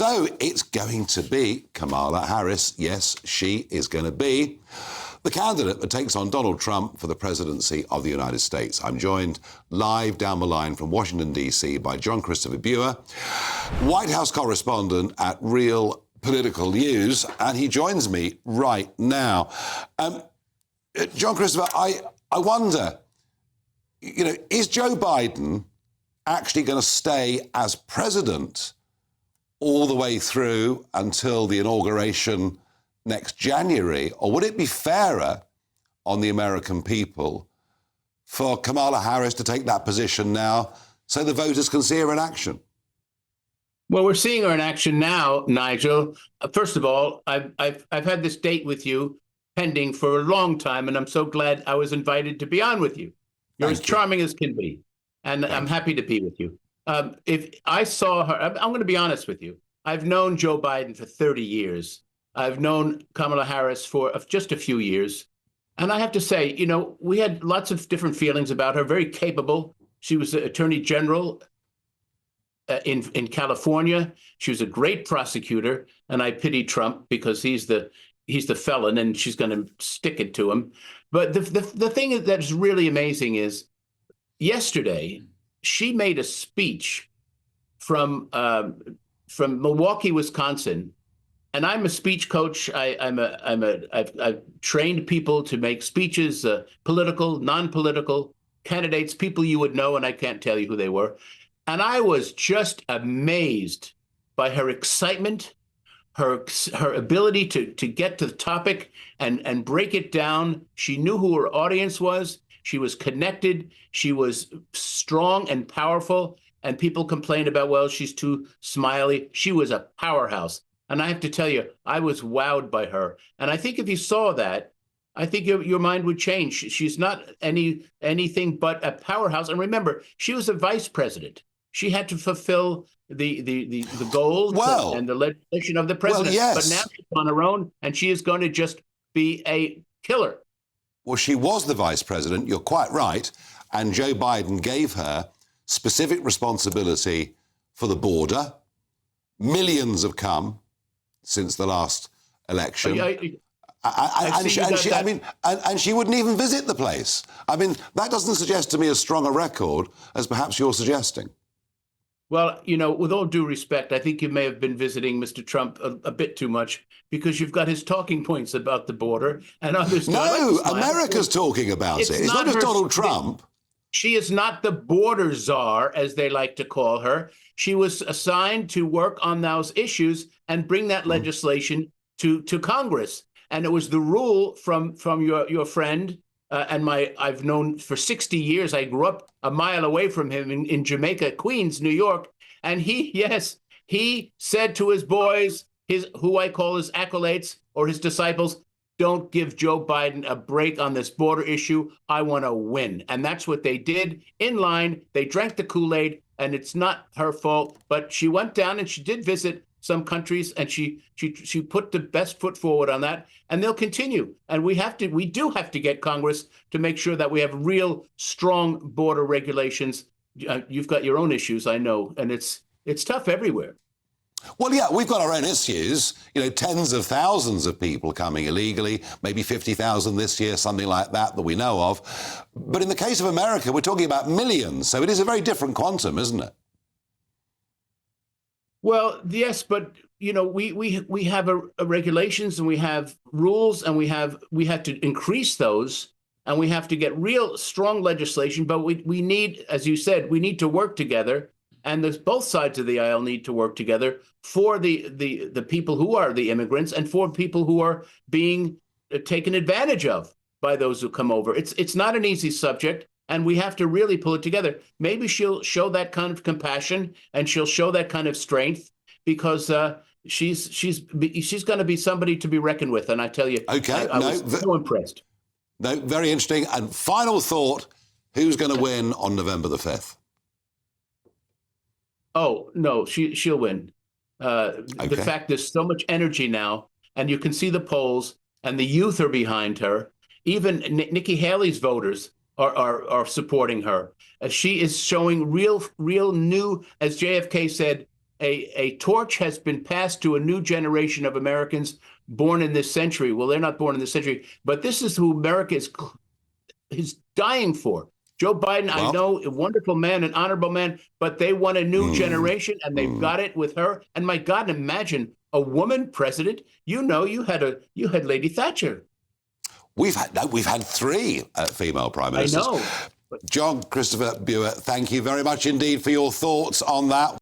So it's going to be Kamala Harris. Yes, she is going to be the candidate that takes on Donald Trump for the presidency of the United States. I'm joined live down the line from Washington, D.C. by Jon-Christopher Bua, White House correspondent at Real Political News, and he joins me right now. Jon-Christopher, I wonder, is Joe Biden actually going to stay as president all the way through until the inauguration next January? Or would it be fairer on the American people for Kamala Harris to take that position now so the voters can see her in action? Well, we're seeing her in action now, Nigel. First of all, I've had this date with you pending for a long time, and I'm so glad I was invited to be on with you. You're as charming as can be, and I'm happy to be with you. If I saw her, I'm going to be honest with you. I've known Joe Biden for 30 years. I've known Kamala Harris for just a few years. And I have to say, we had lots of different feelings about her, very capable. She was the Attorney General in California. She was a great prosecutor, and I pity Trump because he's the felon, and she's going to stick it to him. But the thing that's really amazing is yesterday she made a speech from Milwaukee, Wisconsin. And I'm a speech coach. I've trained people to make speeches, political, non-political candidates, people you would know, and I can't tell you who they were. And I was just amazed by her excitement, her ability to get to the topic and break it down. She knew who her audience was. She was connected. She was strong and powerful. And people complained about, well, she's too smiley. She was a powerhouse. And I have to tell you, I was wowed by her. And I think if you saw that, I think your mind would change. She's not anything but a powerhouse. And remember, she was a vice president. She had to fulfill the goals and the legislation of the president. Well, yes. But now she's on her own, and she is going to just be a killer. Well, she was the vice president. You're quite right. And Joe Biden gave her specific responsibility for the border. Millions have come since the last election. And she wouldn't even visit the place. I mean, that doesn't suggest to me as strong a record as perhaps you're suggesting. Well, with all due respect, I think you may have been visiting Mr. Trump a bit too much because you've got his talking points about the border and others. No, America's talking about it. It's not just Donald Trump. She is not the border czar, as they like to call her. She was assigned to work on those issues and bring that legislation to Congress. And it was the rule from your friend and I've known for 60 years. I grew up a mile away from him in Jamaica, Queens, New York. And he said to his boys, who I call his acolytes or his disciples, don't give Joe Biden a break on this border issue. I want to win. And that's what they did in line. They drank the Kool-Aid, and it's not her fault. But she went down and she did visit some countries, and she put the best foot forward on that. And they'll continue. And we do have to get Congress to make sure that we have real strong border regulations. You've got your own issues, I know, and it's tough everywhere. Well, yeah, we've got our own issues. Tens of thousands of people coming illegally, maybe 50,000 this year, something like that we know of. But in the case of America, we're talking about millions. So it is a very different quantum, isn't it? Well, yes, but, we have a regulations and we have rules and we have to increase those and we have to get real strong legislation. But we need, as you said, we need to work together. And both sides of the aisle need to work together for the people who are the immigrants and for people who are being taken advantage of by those who come over. It's not an easy subject, and we have to really pull it together. Maybe she'll show that kind of compassion and she'll show that kind of strength because she's going to be somebody to be reckoned with. And I tell you, okay, I was so impressed. No, very interesting. And final thought: who's going to win on November the 5th? Oh, no, she'll win. The fact there's so much energy now, and you can see the polls, and the youth are behind her. Even Nikki Haley's voters are supporting her. She is showing real new, as JFK said, a torch has been passed to a new generation of Americans born in this century. Well, they're not born in this century, but this is who America is dying for. Joe Biden, Well, I know, a wonderful man, an honorable man, but they want a new generation, and they've got it with her. And my God, imagine a woman president. You know, you had Lady Thatcher. We've had three female prime ministers. I know. Jon-Christopher Bua, thank you very much indeed for your thoughts on that.